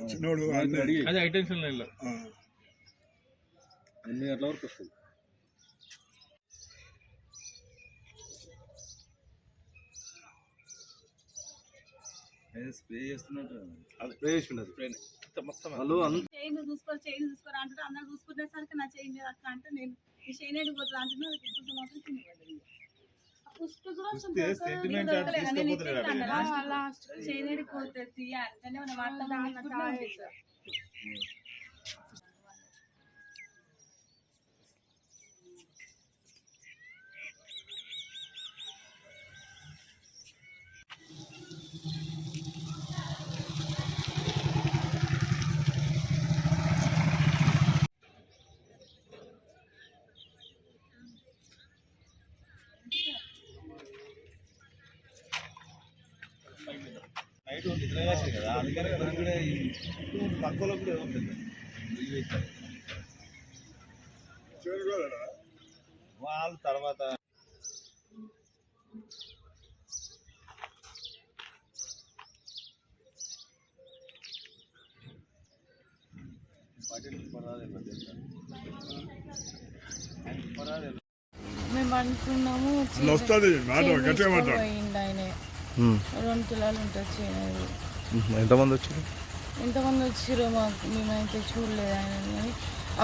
చిన్నోడు అదే ఐటెన్షన్ లైన్లో ఎన్ని గంటల వరకు వస్తుంది? స్ప్రే చేస్తున్నట్టు అది స్ప్రే చేసి ఉండదు. మొత్తం వాళ్ళు చైన్ చూసుకోరు అంటారు. అందరు చూసుకునేసరికి నా చైన్ లేదు అట్లా అంటే నేను ఈ చైన్ ఎడిపోతుంది అంటే మాత్రం చైన్ ఎడిపోతుంది తీయ అంటేనే మాట్లాడాలి. నైట్ నిద్ర కాదు కదా, అందుకని కూడా పక్కలో కూడా ఏముంటుంది వాళ్ళు తర్వాత మేము అనుకున్నాము పోయింది ఆయన 2 తులాలు ఉంటుంది చేయలేదు. ఎంతమంది వచ్చారు? ఎంతమంది వచ్చారో మేమైతే చూడలేదు ఆయన. కానీ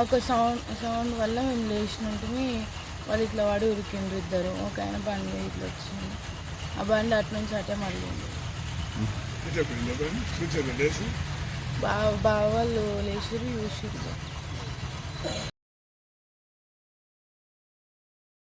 ఒక సౌండ్ వల్ల మేము లేచినట్టుమే వాళ్ళు ఇట్లా వాడి ఉరికిండ్రు ఇద్దరు. ఒక ఆయన బండి ఇట్లా వచ్చింది, ఆ బండి అటు నుంచి అటే మళ్ళీ బాగా వాళ్ళు లేచిరు చూసిరు.